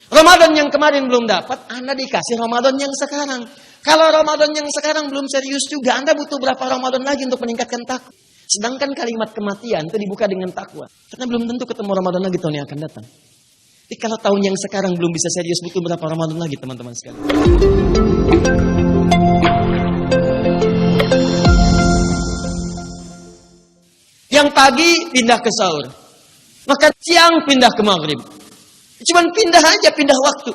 Ramadan yang kemarin belum dapat, Anda dikasih Ramadan yang sekarang. Kalau Ramadan yang sekarang belum serius juga, Anda butuh berapa Ramadan lagi untuk meningkatkan takwa? Sedangkan kalimat kematian itu dibuka dengan takwa. Karena belum tentu ketemu Ramadan lagi tahun yang akan datang. Jadi kalau tahun yang sekarang belum bisa serius, butuh berapa Ramadan lagi teman-teman sekalian? Yang pagi pindah ke sahur. Maka siang pindah ke maghrib. Cuman pindah aja, pindah waktu.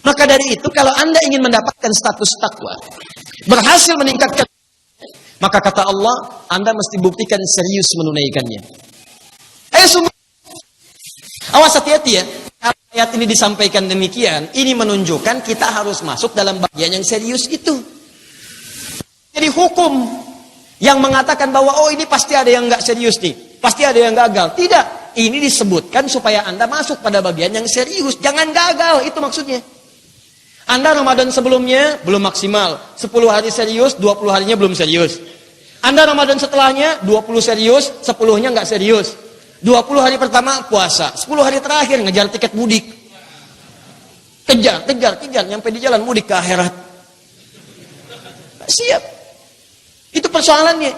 Maka dari itu kalau Anda ingin mendapatkan status takwa, berhasil meningkatkan, maka kata Allah, Anda mesti buktikan serius menunaikannya. Ayo sungguh. Awas hati-hati ya. Ayat ini disampaikan demikian, ini menunjukkan kita harus masuk dalam bagian yang serius itu. Jadi hukum yang mengatakan bahwa oh ini pasti ada yang nggak serius nih, pasti ada yang gagal. Tidak. Ini disebutkan supaya Anda masuk pada bagian yang serius. Jangan gagal, itu maksudnya. Anda Ramadan sebelumnya belum maksimal. 10 hari serius, 20 harinya belum serius. Anda Ramadan setelahnya 20 serius, 10-nya nggak serius. 20 hari pertama puasa, 10 hari terakhir ngejar tiket mudik. Kejar, nyampe di jalan mudik ke akhirat. Siap. Itu persoalannya.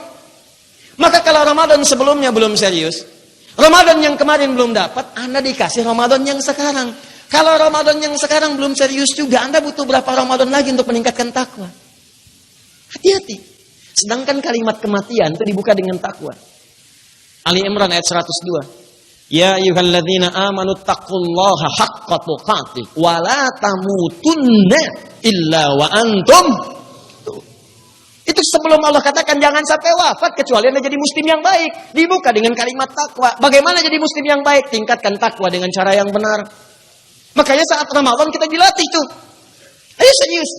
Maka kalau Ramadan sebelumnya belum serius, Ramadan yang kemarin belum dapat, Anda dikasih Ramadan yang sekarang. Kalau Ramadan yang sekarang belum serius juga, Anda butuh berapa Ramadan lagi untuk meningkatkan takwa? Hati-hati. Sedangkan kalimat kematian itu dibuka dengan takwa. Ali Imran ayat 102. Ya ayyuhalladzina amanu taqullaha haqqa tuqatih wa la tamutunna illa wa antum. Itu sebelum Allah katakan jangan sampai wafat kecuali Anda jadi muslim yang baik. Dibuka dengan kalimat takwa. Bagaimana jadi muslim yang baik? Tingkatkan takwa dengan cara yang benar. Makanya saat Ramadan kita dilatih tuh. Ayo serius.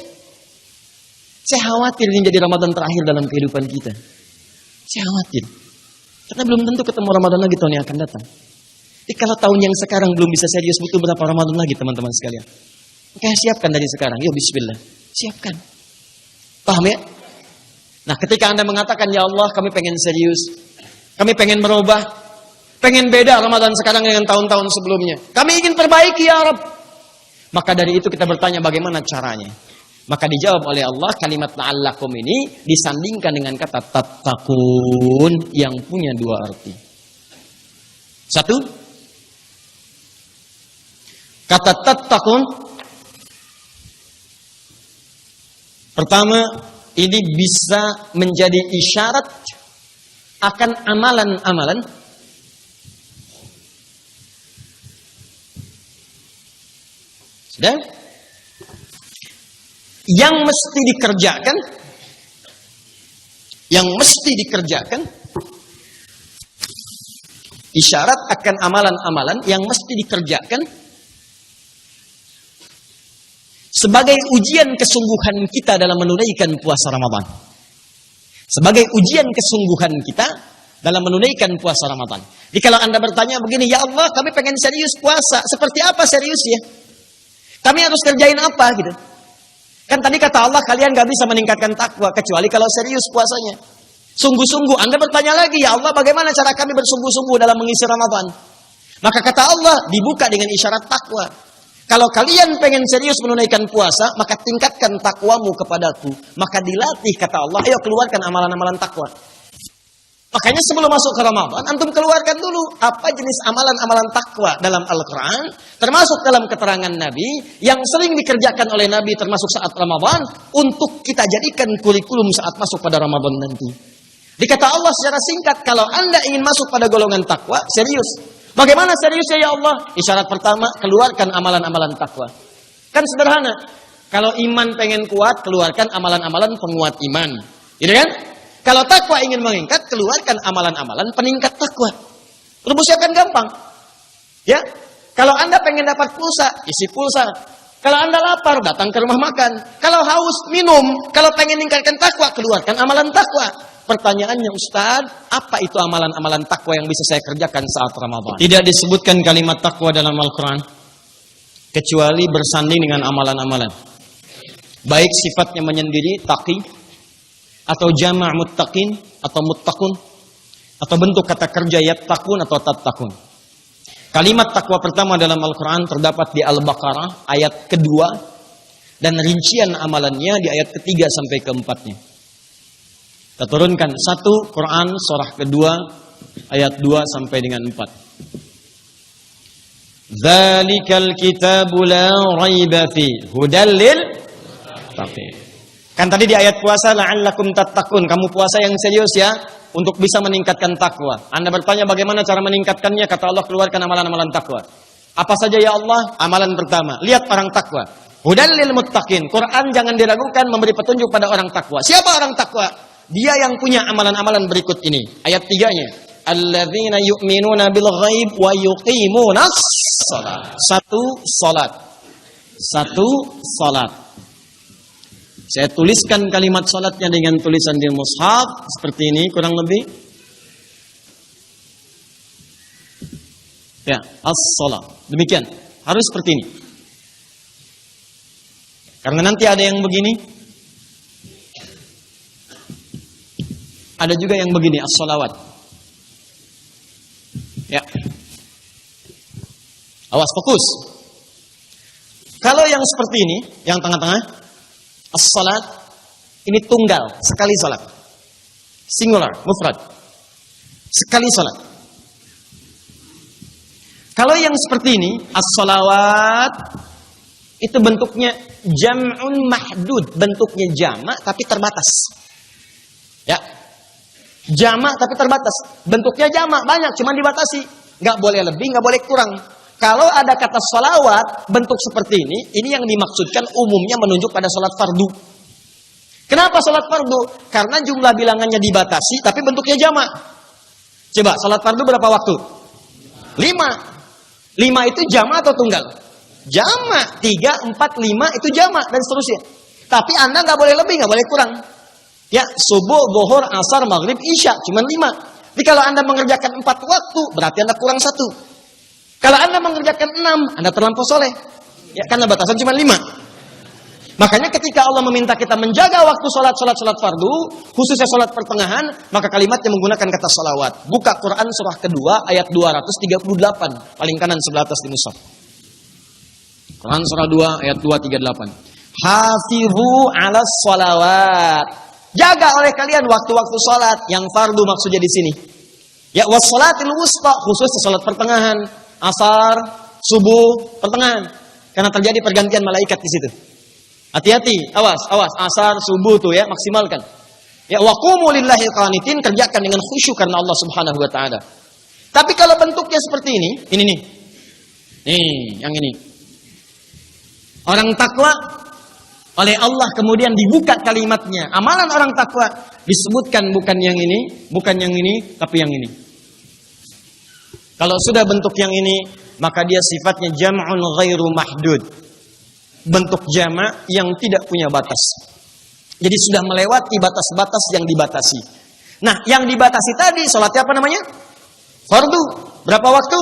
Saya khawatir ini jadi Ramadan terakhir dalam kehidupan kita. Saya khawatir. Karena belum tentu ketemu Ramadan lagi tahun yang akan datang. Jadi kalau tahun yang sekarang belum bisa serius, butuh berapa Ramadan lagi teman-teman sekalian? Makanya siapkan dari sekarang. Yuk bismillah. Siapkan. Paham ya? Nah ketika Anda mengatakan, ya Allah kami pengen serius, kami pengen merubah, pengen beda Ramadan sekarang dengan tahun-tahun sebelumnya, kami ingin perbaiki ya Rabb. Maka dari itu kita bertanya bagaimana caranya. Maka dijawab oleh Allah, kalimat la'allakum ini disandingkan dengan kata tattaqun yang punya dua arti. Satu, kata tattaqun pertama, ini bisa menjadi isyarat akan amalan-amalan sudah yang mesti dikerjakan, isyarat akan amalan-amalan yang mesti dikerjakan sebagai ujian kesungguhan kita dalam menunaikan puasa Ramadan. Sebagai ujian kesungguhan kita dalam menunaikan puasa Ramadan. Jadi kalau Anda bertanya begini, ya Allah kami pengen serius puasa. Seperti apa seriusnya? Kami harus kerjain apa gitu? Kan tadi kata Allah kalian gak bisa meningkatkan takwa kecuali kalau serius puasanya. Sungguh-sungguh. Anda bertanya lagi, ya Allah bagaimana cara kami bersungguh-sungguh dalam mengisi Ramadan? Maka kata Allah dibuka dengan isyarat takwa. Kalau kalian pengen serius menunaikan puasa, maka tingkatkan takwamu kepadaku. Maka dilatih kata Allah, ayo keluarkan amalan-amalan takwa. Makanya sebelum masuk ke Ramadan, antum keluarkan dulu apa jenis amalan-amalan takwa dalam Al-Quran, termasuk dalam keterangan Nabi, yang sering dikerjakan oleh Nabi termasuk saat Ramadan, untuk kita jadikan kurikulum saat masuk pada Ramadan nanti. Dikata Allah secara singkat, kalau Anda ingin masuk pada golongan takwa, serius. Bagaimana seriusnya ya Allah? Isyarat pertama, keluarkan amalan-amalan takwa. Kan sederhana. Kalau iman pengen kuat, keluarkan amalan-amalan penguat iman. Gitu kan? Kalau takwa ingin meningkat, keluarkan amalan-amalan peningkat takwa. Rumusnya kan gampang. Ya? Kalau Anda pengen dapat pulsa, isi pulsa. Kalau Anda lapar, datang ke rumah makan. Kalau haus, minum. Kalau pengen meningkatkan takwa, keluarkan amalan takwa. Pertanyaannya Ustaz, apa itu amalan-amalan takwa yang bisa saya kerjakan saat Ramadan? Tidak disebutkan kalimat takwa dalam Al-Quran kecuali bersanding dengan amalan-amalan. Baik sifatnya menyendiri, taqi, atau jama' muttaqin, atau muttaqun, atau bentuk kata kerja yattaqun atau tattaqun. Kalimat takwa pertama dalam Al-Quran terdapat di Al-Baqarah ayat kedua dan rincian amalannya di ayat ketiga sampai keempatnya. Kita turunkan satu Quran surah kedua ayat 2 sampai dengan 4. Dzalikal kitabu la raiba fi hudal lil muttaqin. Kan tadi di ayat puasa la'allakum tattaqun, kamu puasa yang serius ya untuk bisa meningkatkan takwa. Anda bertanya bagaimana cara meningkatkannya? Kata Allah, keluarkan amalan-amalan takwa. Apa saja ya Allah? Amalan pertama, lihat orang takwa. Hudal lil muttaqin. Quran jangan diragukan memberi petunjuk pada orang takwa. Siapa orang takwa? Dia yang punya amalan-amalan berikut ini. Ayat 3-nya. Alladzina yu'minuna bil ghaib wa yuqimunas shalah. Satu salat. Saya tuliskan kalimat salatnya dengan tulisan di mushaf seperti ini kurang lebih. Ya, as-salat. Demikian. Harus seperti ini. Karena nanti ada yang begini. Ada juga yang begini, as-salawat. Ya. Awas, fokus. Kalau yang seperti ini, yang tengah-tengah, as-salat, ini tunggal, sekali salat. Singular, mufrad. Sekali salat. Kalau yang seperti ini, as-salawat, itu bentuknya jam'un mahdud, bentuknya jamak tapi terbatas. Ya. Jamak tapi terbatas. Bentuknya jamak banyak, cuma dibatasi. Enggak boleh lebih, enggak boleh kurang. Kalau ada kata salawat bentuk seperti ini yang dimaksudkan umumnya menunjuk pada salat fardu. Kenapa salat fardu? Karena jumlah bilangannya dibatasi tapi bentuknya jamak. Coba salat fardu berapa waktu? 5. 5 itu jamak atau tunggal? Jamak. 3, 4, 5 itu jamak dan seterusnya. Tapi Anda nggak boleh lebih, nggak boleh kurang. Ya, subuh, zuhur, asar, maghrib, isya, cuma 5. Jadi kalau Anda mengerjakan 4 waktu, berarti Anda kurang 1. Kalau Anda mengerjakan 6, Anda terlampau soleh. Ya, karena batasan cuma 5. Makanya ketika Allah meminta kita menjaga waktu sholat fardu, khususnya sholat pertengahan, maka kalimatnya menggunakan kata salawat. Buka Quran surah kedua ayat 238, paling kanan sebelah atas di mushaf. Quran surah 2 ayat 238. Hafizu 'alas shalawat. Jaga oleh kalian waktu-waktu sholat yang fardu maksudnya di sini. Ya, was shalatil wusta, khususnya sholat pertengahan, asar, subuh, pertengahan. Karena terjadi pergantian malaikat di situ. Hati-hati, awas, asar, subuh tuh ya, maksimalkan. Ya, wa qumu lillahi qanitin, kerjakan dengan khusyuk karena Allah Subhanahu wa taala. Tapi kalau bentuknya seperti ini nih. Nih, yang ini. Orang takwa oleh Allah kemudian dibuka kalimatnya. Amalan orang takwa disebutkan bukan yang ini, tapi yang ini. Kalau sudah bentuk yang ini, maka dia sifatnya jam'un ghairu mahdud. Bentuk jamak yang tidak punya batas. Jadi sudah melewati batas-batas yang dibatasi. Nah, yang dibatasi tadi, sholatnya apa namanya? Fardu. Berapa waktu?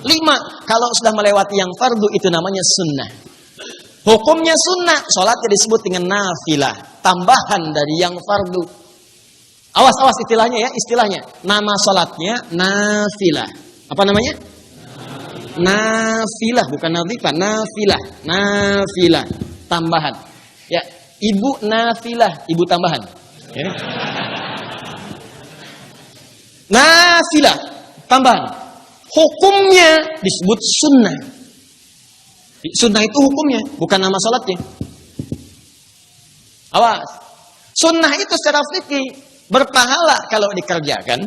5. Kalau sudah melewati yang fardu, itu namanya sunnah. Hukumnya sunnah, sholatnya disebut dengan nafilah, tambahan dari yang fardu. Awas istilahnya. Nama sholatnya nafilah. Apa namanya? Nafilah, bukan nadhifah, nafilah, tambahan. Ya, ibu nafilah, ibu tambahan. Ya. Nafilah, tambahan. Hukumnya disebut sunnah. Sunnah itu hukumnya, bukan nama salatnya. Awas. Sunnah itu secara fikih berpahala kalau dikerjakan.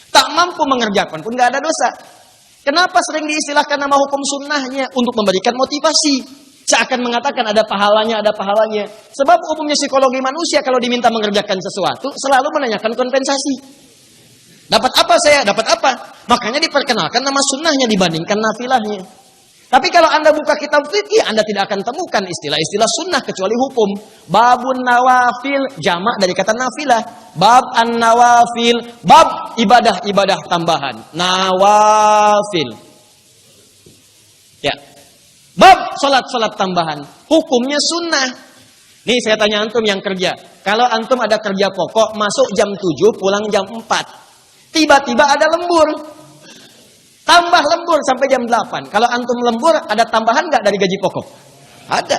Tak mampu mengerjakan pun nggak ada dosa. Kenapa sering diistilahkan nama hukum sunnahnya? Untuk memberikan motivasi. Seakan mengatakan ada pahalanya. Sebab umumnya psikologi manusia kalau diminta mengerjakan sesuatu selalu menanyakan kompensasi. Dapat apa saya? Dapat apa? Makanya diperkenalkan nama sunnahnya dibandingkan nafilahnya. Tapi kalau Anda buka kitab fikih, Anda tidak akan temukan istilah-istilah sunnah kecuali hukum. Babun nawafil, jamak dari kata nafilah. Bab an-nawafil, bab ibadah-ibadah tambahan. Nawafil. Ya. Bab salat-salat tambahan. Hukumnya sunnah. Nih saya tanya antum yang kerja. Kalau antum ada kerja pokok, masuk jam 7, pulang jam 4. Tiba-tiba ada lembur. Tambah lembur sampai jam 8. Kalau antum lembur, ada tambahan nggak dari gaji pokok? Ada.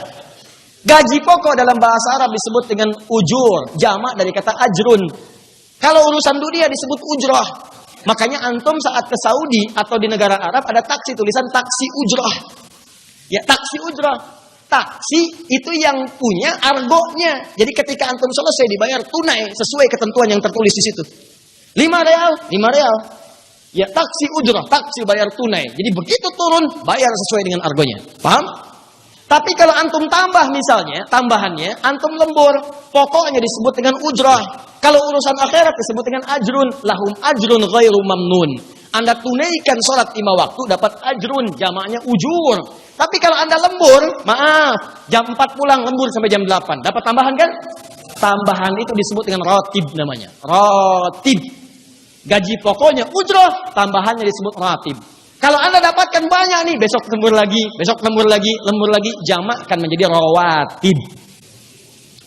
Gaji pokok dalam bahasa Arab disebut dengan ujur, jamak dari kata ajrun. Kalau urusan dunia disebut ujrah. Makanya antum saat ke Saudi atau di negara Arab ada taksi tulisan taksi ujrah. Ya, taksi ujrah. Taksi itu yang punya argonya. Jadi ketika antum selesai dibayar tunai sesuai ketentuan yang tertulis di situ. 5 real, 5 real. Ya, taksi ujrah, taksi bayar tunai. Jadi begitu turun, bayar sesuai dengan argonya. Paham? Tapi kalau antum tambah misalnya, tambahannya, antum lembur, pokoknya disebut dengan ujrah. Kalau urusan akhirat disebut dengan ajrun. Lahum ajrun ghairu mamnun. Anda tunaikan sholat 5 waktu, dapat ajrun, jamaknya ujur. Tapi kalau Anda lembur, maaf, jam 4 pulang, lembur sampai jam 8. Dapat tambahan kan? Tambahan itu disebut dengan rotib namanya. Rotib. Gaji pokoknya ujrah, tambahannya disebut ratib. Kalau Anda dapatkan banyak nih, besok lembur lagi, lembur lagi, jamak akan menjadi rawatib.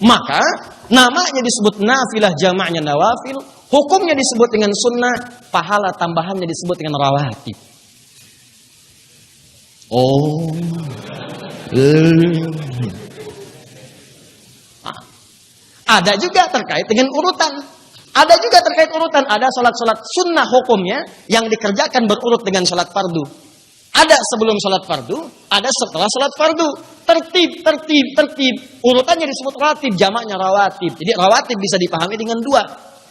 Maka namanya disebut nafilah, jamaknya nawafil, hukumnya disebut dengan sunnah, pahala tambahannya disebut dengan rawatib. Oh. Ada juga terkait dengan urutan. Ada juga terkait urutan, ada sholat-sholat sunnah hukumnya yang dikerjakan berurut dengan sholat fardu. Ada sebelum sholat fardu, ada setelah sholat fardu. Tertib. Urutannya disebut ratib, jamaknya rawatib. Jadi rawatib bisa dipahami dengan 2.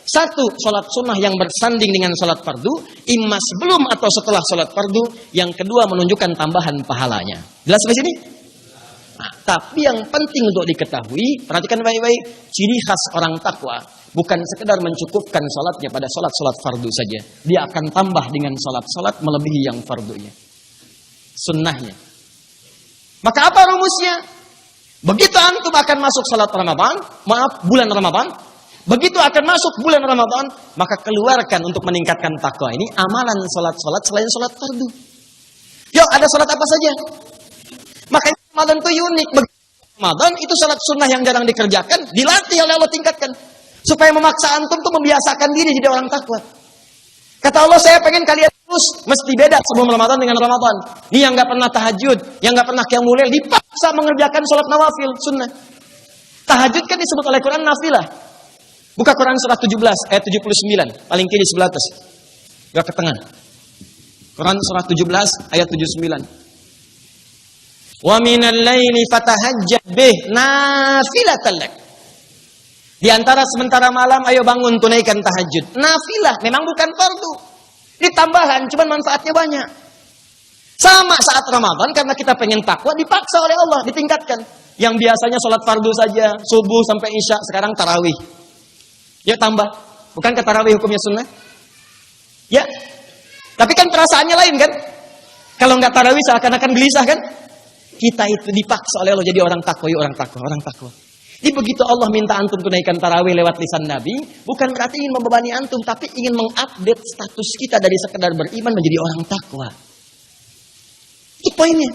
1, sholat sunnah yang bersanding dengan sholat fardu, imma sebelum atau setelah sholat fardu. Yang kedua menunjukkan tambahan pahalanya. Jelas sampai sini? Nah, tapi yang penting untuk diketahui, perhatikan baik-baik, ciri khas orang takwa. Bukan sekedar mencukupkan sholatnya pada sholat-sholat fardu saja. Dia akan tambah dengan sholat-sholat melebihi yang fardunya. Sunnahnya. Maka apa rumusnya? Begitu antum akan masuk sholat Ramadan, bulan Ramadan. Begitu akan masuk bulan Ramadan, maka keluarkan untuk meningkatkan takwa ini amalan sholat-sholat selain sholat fardu. Yuk, ada sholat apa saja? Makanya Ramadan itu unik. Ramadan itu sholat sunnah yang jarang dikerjakan, dilatih oleh Allah, tingkatkan. Supaya memaksa antum tuh membiasakan diri jadi orang takwa. Kata Allah, saya pengen kalian terus mesti beda sebelum Ramadan dengan Ramadan. Ini yang nggak pernah tahajud, yang nggak pernah qiyamul lail, dipaksa mengerjakan sholat nawafil sunnah. Tahajud kan disebut oleh Quran nafilah. Buka Quran surah 17 ayat 79, paling kiri sebelah atas. Gak ke tengah. Quran surah 17 ayat 79. Wa minal laili fatahajjad bih nafilatan lak. Di antara sementara malam, ayo bangun tunaikan tahajud. Nafilah, memang bukan fardu. Ditambahan, cuman manfaatnya banyak. Sama saat Ramadan, karena kita pengen takwa, dipaksa oleh Allah, ditingkatkan. Yang biasanya sholat fardu saja, subuh sampai isya, sekarang tarawih. Ya tambah. Bukankah tarawih hukumnya sunnah? Ya. Tapi kan perasaannya lain kan? Kalau nggak tarawih seakan-akan gelisah kan? Kita itu dipaksa oleh Allah jadi orang takwa, orang takwa. Jadi begitu Allah minta antum tunaikan tarawih lewat lisan Nabi, bukan berarti ingin membebani antum, tapi ingin mengupdate status kita dari sekedar beriman menjadi orang takwa. Itu poinnya.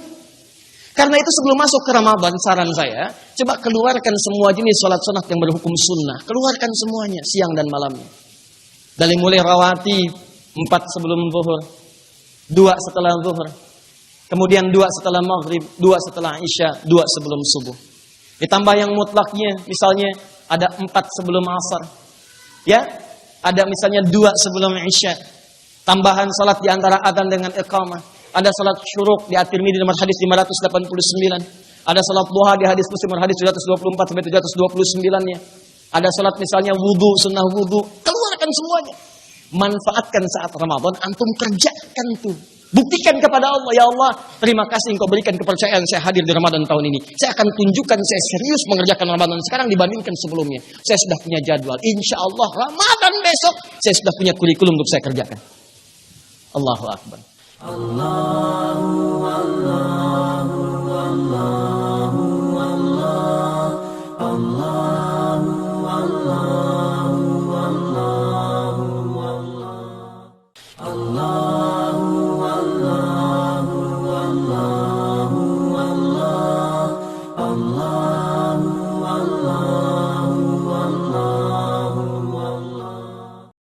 Karena itu sebelum masuk ke Ramadan, saran saya, coba keluarkan semua jenis sholat sunat yang berhukum sunnah. Keluarkan semuanya, siang dan malamnya. Dari mulai rawatib, 4 sebelum zuhur, 2 setelah zuhur, kemudian 2 setelah maghrib, 2 setelah isya, 2 sebelum subuh. Ditambah yang mutlaknya, misalnya ada 4 sebelum asar. Ya, ada misalnya 2 sebelum isya. Tambahan salat di antara adzan dengan iqamah. Ada salat syuruk di At-Tirmidzi nomor hadis 589. Ada salat duha di hadis Muslim nomor hadis 724 sampai 729-nya. Ada salat misalnya wudu, sunnah wudu. Keluarkan semuanya. Manfaatkan saat Ramadan, antum kerjakan tuh. Buktikan kepada Allah, ya Allah, terima kasih Engkau berikan kepercayaan saya hadir di Ramadan tahun ini. Saya akan tunjukkan saya serius mengerjakan Ramadan sekarang dibandingkan sebelumnya. Saya sudah punya jadwal. Insya Allah Ramadan besok saya sudah punya kurikulum untuk saya kerjakan. Allahu Akbar. Allahu Allahu Allahu Allah Allahu Allahu Allahu Allah.